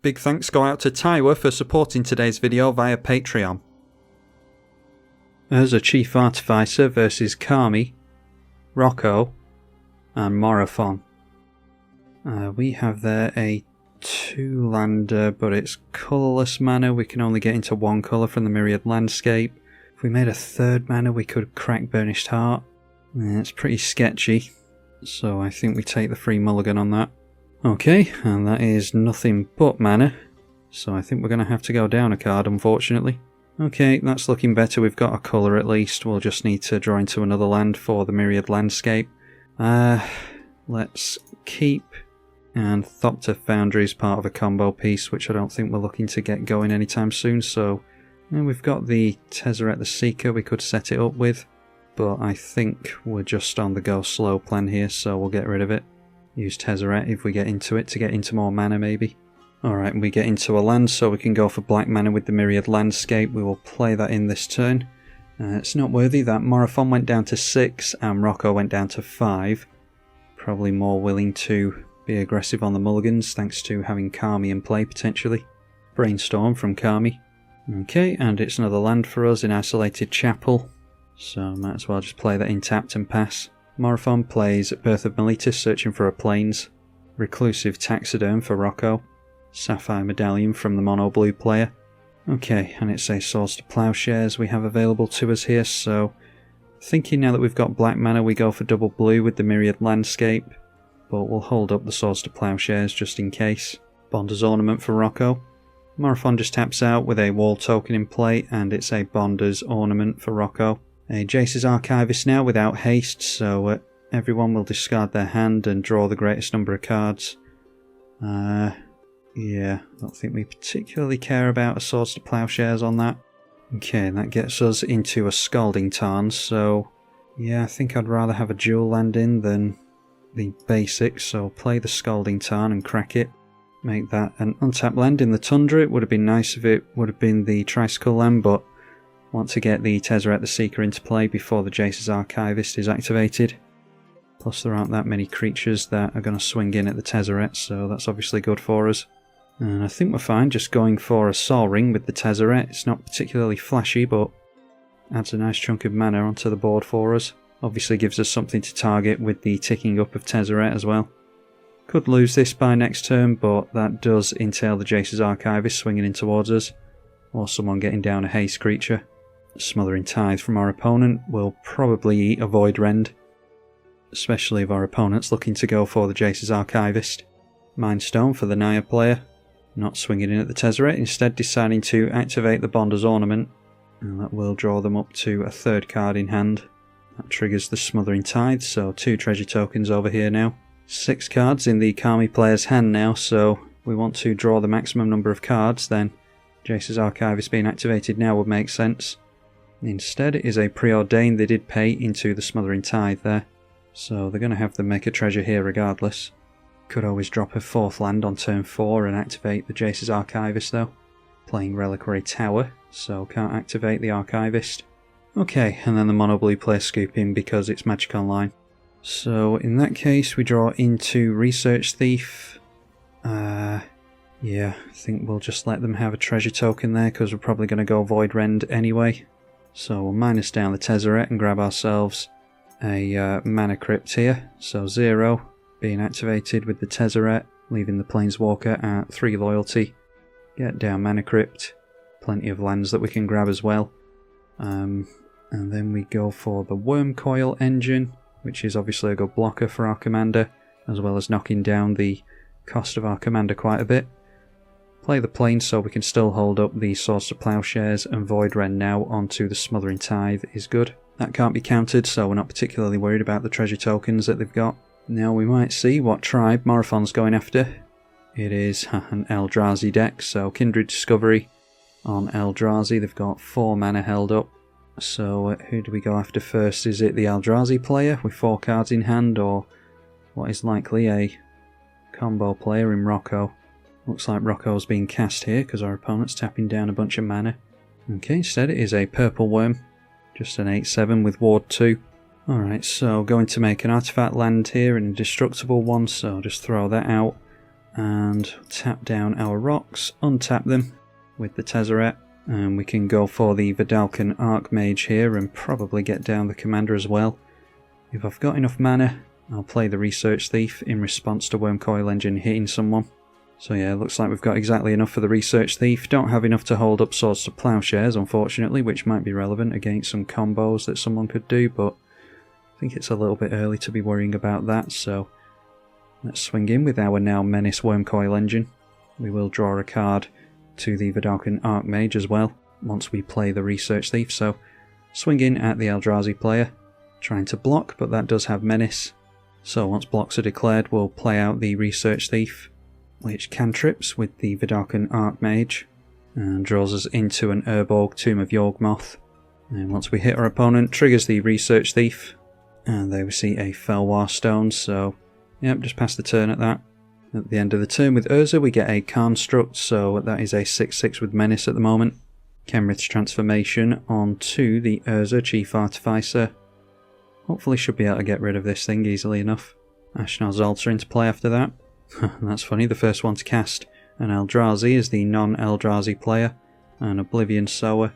Big thanks go out to Taiwa for supporting today's video via Patreon. Urza Chief Artificer versus Kami, Rocco and Morophon. We have there a 2-lander, but it's colourless mana. We can only get into one colour from the Myriad Landscape. If we made a 3rd mana we could crack Burnished Heart. It's pretty sketchy, so I think we take the free mulligan on that. Okay, and that is nothing but mana, so I think we're going to have to go down a card, unfortunately. Okay, that's looking better. We've got a colour at least. We'll just need to draw into another land for the Myriad Landscape. Let's keep, and Thopter Foundry is part of a combo piece, which I don't think we're looking to get going anytime soon, so we've got the Tezzeret the Seeker we could set it up with, but I think we're just on the go slow plan here, so we'll get rid of it. Use Tezzeret if we get into it to get into more mana maybe. Alright, we get into a land, so we can go for black mana with the Myriad Landscape. We will play that in this turn. It's not worthy that Morophon went down to 6 and Rocco went down to 5. Probably more willing to be aggressive on the mulligans thanks to having Kami in play potentially. Brainstorm from Kami. Okay, and it's another land for us in Isolated Chapel, so might as well just play that in tapped and pass. Morophon plays Birth of Meletis, searching for a plains. Reclusive Taxiderm for Rocco. Sapphire Medallion from the mono blue player. Okay, and it's a Swords to Plowshares we have available to us here, so thinking now that we've got black mana we go for double blue with the Myriad Landscape, but we'll hold up the Swords to Plowshares just in case. Bonder's Ornament for Rocco. Morophon just taps out with a wall token in play, and it's a Bonder's Ornament for Rocco. A Jace's Archivist now without haste, so everyone will discard their hand and draw the greatest number of cards. Yeah, I don't think we particularly care about a Swords to Plowshares on that. Okay, and that gets us into a Scalding Tarn, so yeah, I think I'd rather have a dual land in than the basics, so play the Scalding Tarn and crack it. Make that an untapped land in the Tundra. It would have been nice if it would have been the Tricycle land, but want to get the Tezzeret the Seeker into play before the Jace's Archivist is activated. Plus there aren't that many creatures that are going to swing in at the Tezzeret, so that's obviously good for us. And I think we're fine just going for a Sol Ring with the Tezzeret. It's not particularly flashy, but adds a nice chunk of mana onto the board for us. Obviously gives us something to target with the ticking up of Tezzeret as well. Could lose this by next turn, but that does entail the Jace's Archivist swinging in towards us, or someone getting down a haste creature. Smothering Tithe from our opponent will probably eat a Void Rend, especially if our opponent's looking to go for the Jace's Archivist. Mind Stone for the Naya player, not swinging in at the Tezzeret, instead deciding to activate the Bonder's Ornament, and that will draw them up to a 3rd card in hand. That triggers the Smothering Tithe, so 2 treasure tokens over here now. 6 cards in the Kami player's hand now, so we want to draw the maximum number of cards, then Jace's Archivist being activated now would make sense. Instead it is a Preordained. They did pay into the Smothering Tithe there, so they're going to have to make a treasure here regardless. Could always drop a 4th land on turn 4 and activate the Jace's Archivist though. Playing Reliquary Tower, so can't activate the Archivist. Okay, and then the mono blue player scoop in because it's Magic Online. So in that case we draw into Research Thief. Yeah, I think we'll just let them have a treasure token there because we're probably going to go Void Rend anyway. So we'll minus down the Tezzeret and grab ourselves a Mana Crypt here. So 0 being activated with the Tezzeret, leaving the Planeswalker at 3 loyalty. Get down Mana Crypt. Plenty of lands that we can grab as well. And then we go for the Wormcoil Engine, which is obviously a good blocker for our commander, as well as knocking down the cost of our commander quite a bit. Play the Plains so we can still hold up the Swords to Plowshares, and Void Rend now onto the Smothering Tithe is good. That can't be countered, so we're not particularly worried about the treasure tokens that they've got. Now we might see what tribe Morophon's going after. It is an Eldrazi deck, so Kindred Discovery on Eldrazi. They've got 4 mana held up. So who do we go after first? Is it the Eldrazi player with 4 cards in hand, or what is likely a combo player in Rocco? Looks like Rocco's being cast here because our opponent's tapping down a bunch of mana. Okay, instead it is a Purple Worm, just an 8/7 with Ward 2. Alright, so going to make an artifact land here, an indestructible one, so just throw that out. and tap down our rocks, untap them with the Tezzeret, and we can go for the Vedalken Archmage here and probably get down the commander as well. If I've got enough mana, I'll play the Research Thief in response to Wormcoil Engine hitting someone. So yeah, looks like we've got exactly enough for the Research Thief. Don't have enough to hold up Swords to Plowshares, unfortunately, which might be relevant against some combos that someone could do, but I think it's a little bit early to be worrying about that, so let's swing in with our now Menace Wormcoil Engine. We will draw a card to the Vedalken Archmage as well, once we play the Research Thief, so swing in at the Eldrazi player, trying to block, but that does have Menace. So once blocks are declared, we'll play out the Research Thief, which cantrips with the Vedalken Archmage, and draws us into an Urborg Tomb of Yawgmoth. And once we hit our opponent, triggers the Research Thief, and there we see a Felwar Stone, so yep, just pass the turn at that. At the end of the turn with Urza we get a Construct, so that is a 6/6 with Menace at the moment. Kenrith's Transformation onto the Urza Chief Artificer. Hopefully should be able to get rid of this thing easily enough. Ashnod's Altar into play after that. That's funny, the first one to cast an Eldrazi is the non-Eldrazi player, and Oblivion Sower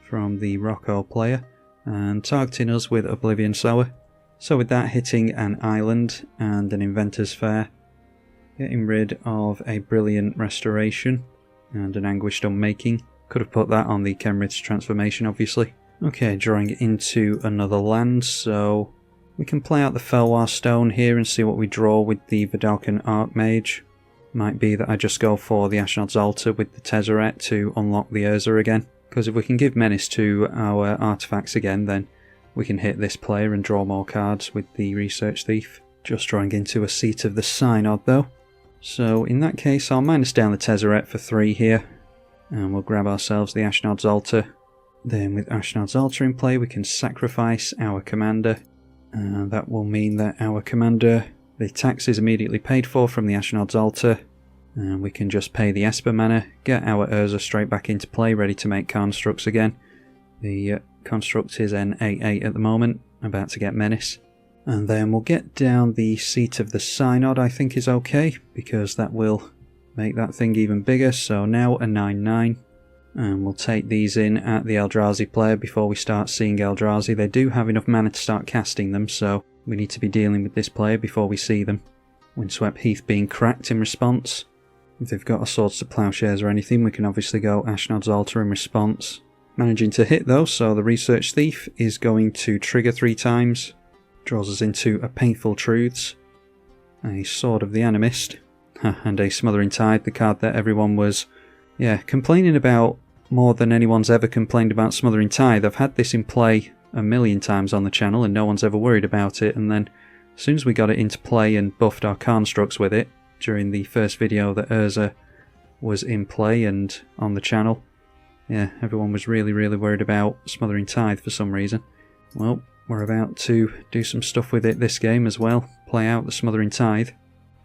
from the Rocco player, and targeting us with Oblivion Sower. So with that hitting an island and an Inventor's Fair, getting rid of a Brilliant Restoration and an Anguished Unmaking. Could have put that on the Kenrith's Transformation obviously. Okay, drawing into another land, so we can play out the Felwar Stone here and see what we draw with the Vedalken Archmage. Might be that I just go for the Ashnod's Altar with the Tezzeret to unlock the Urza again, because if we can give Menace to our artifacts again, then we can hit this player and draw more cards with the Research Thief. Just drawing into a Seat of the Synod though. So in that case I'll minus down the Tezzeret for 3 here, and we'll grab ourselves the Ashnod's Altar. Then with Ashnod's Altar in play we can sacrifice our commander, and that will mean that our commander, the tax is immediately paid for from the Ashnod's Altar, and we can just pay the Esper mana, get our Urza straight back into play, ready to make constructs again. The construct is an 8/8 at the moment, about to get Menace. And then we'll get down the Seat of the Synod, I think is okay, because that will make that thing even bigger, so now a 9/9. And we'll take these in at the Eldrazi player before we start seeing Eldrazi. They do have enough mana to start casting them, so we need to be dealing with this player before we see them. Windswept Heath being cracked in response. If they've got a Swords to Plowshares or anything, we can obviously go Ashnod's Altar in response. Managing to hit though, so the Research Thief is going to trigger 3 times. Draws us into a Painful Truths, a Sword of the Animist, and a Smothering Tide, the card that everyone was complaining about more than anyone's ever complained about Smothering Tide. I've had this in play a million times on the channel and no one's ever worried about it, and then as soon as we got it into play and buffed our constructs with it during the first video that Urza was in play and on the channel, everyone was really worried about Smothering Tide for some reason. Well, we're about to do some stuff with it this game as well, play out the Smothering Tithe,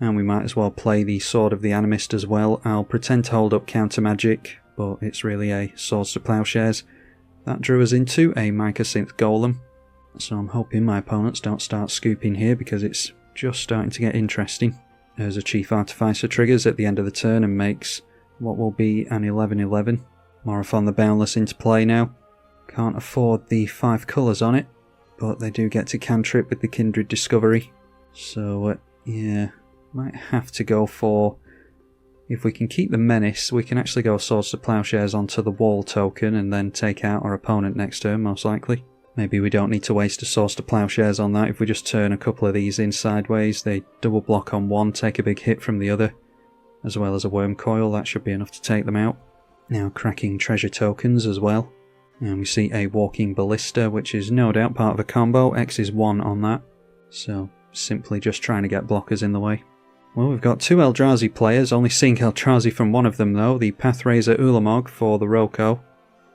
and we might as well play the Sword of the Animist as well. I'll pretend to hold up Counter Magic, but it's really a Swords to Plowshares. That drew us into a Mycosynth Golem, so I'm hoping my opponents don't start scooping here because it's just starting to get interesting. There's a Chief Artificer triggers at the end of the turn and makes what will be an 11/11. Morophon the Boundless into play now. Can't afford the 5 colours on it, but they do get to cantrip with the Kindred Discovery. So might have to go for, if we can keep the Menace, we can actually go Swords to Plowshares onto the Wall token and then take out our opponent next turn most likely. Maybe we don't need to waste a Swords to Plowshares on that. If we just turn a couple of these in sideways, they double block on one, take a big hit from the other, as well as a Worm Coil. That should be enough to take them out. Now cracking treasure tokens as well. And we see a Walking Ballista, which is no doubt part of a combo. X is 1 on that. So simply just trying to get blockers in the way. Well, we've got 2 Eldrazi players, only seeing Eldrazi from one of them though, the Pathraiser Ulamog for the Rocco,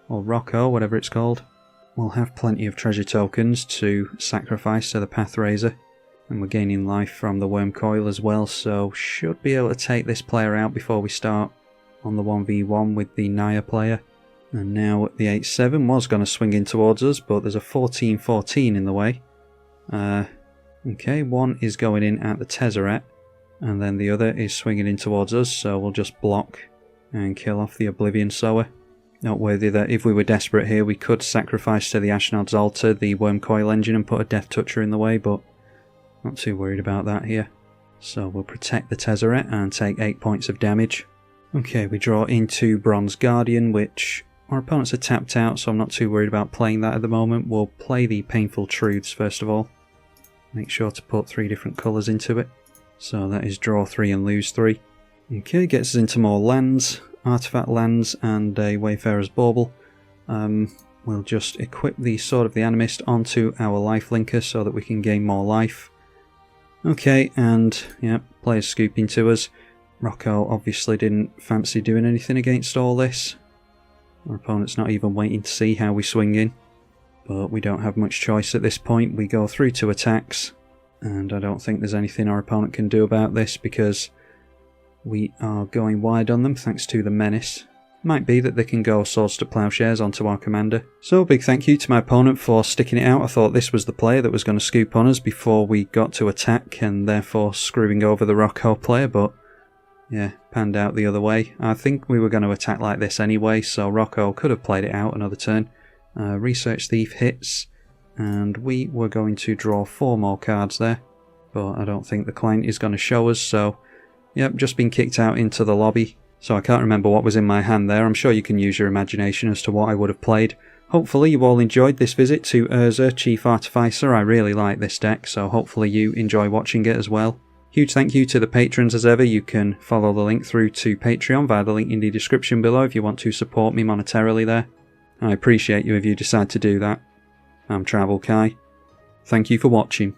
or Rocco, whatever it's called. We'll have plenty of treasure tokens to sacrifice to the Pathraiser, and we're gaining life from the Worm Coil as well, so should be able to take this player out before we start on the 1v1 with the Naya player. And now the 8/7 was going to swing in towards us, but there's a 14/14 in the way. Okay, one is going in at the Tezzeret, and then the other is swinging in towards us, so we'll just block and kill off the Oblivion Sower. Noteworthy that if we were desperate here, we could sacrifice to the Ashnod's Altar the Worm Coil Engine and put a Death Toucher in the way, but not too worried about that here. So we'll protect the Tezzeret and take 8 points of damage. Okay, we draw into Bronze Guardian, which our opponents are tapped out, so I'm not too worried about playing that at the moment. We'll play the Painful Truths first of all. Make sure to put 3 different colours into it. So that is draw 3 and lose 3. Okay, gets us into more lands, artifact lands and a Wayfarer's Bauble. We'll just equip the Sword of the Animist onto our lifelinker so that we can gain more life. Okay, and yeah, players scooping to us. Rocco obviously didn't fancy doing anything against all this. Our opponent's not even waiting to see how we swing in. But we don't have much choice at this point. We go through to attacks, and I don't think there's anything our opponent can do about this because we are going wide on them thanks to the Menace. Might be that they can go Swords to Plowshares onto our commander. So big thank you to my opponent for sticking it out. I thought this was the player that was going to scoop on us before we got to attack and therefore screwing over the Rocco player, but yeah, panned out the other way. I think we were going to attack like this anyway, so Rocco could have played it out another turn. Research Thief hits, and we were going to draw 4 more cards there, but I don't think the client is going to show us, so yep, just been kicked out into the lobby. So I can't remember what was in my hand there. I'm sure you can use your imagination as to what I would have played. Hopefully you all enjoyed this visit to Urza, Chief Artificer. I really like this deck, so hopefully you enjoy watching it as well. Huge thank you to the patrons as ever. You can follow the link through to Patreon via the link in the description below if you want to support me monetarily there. I appreciate you if you decide to do that. I'm tribalkai. Thank you for watching.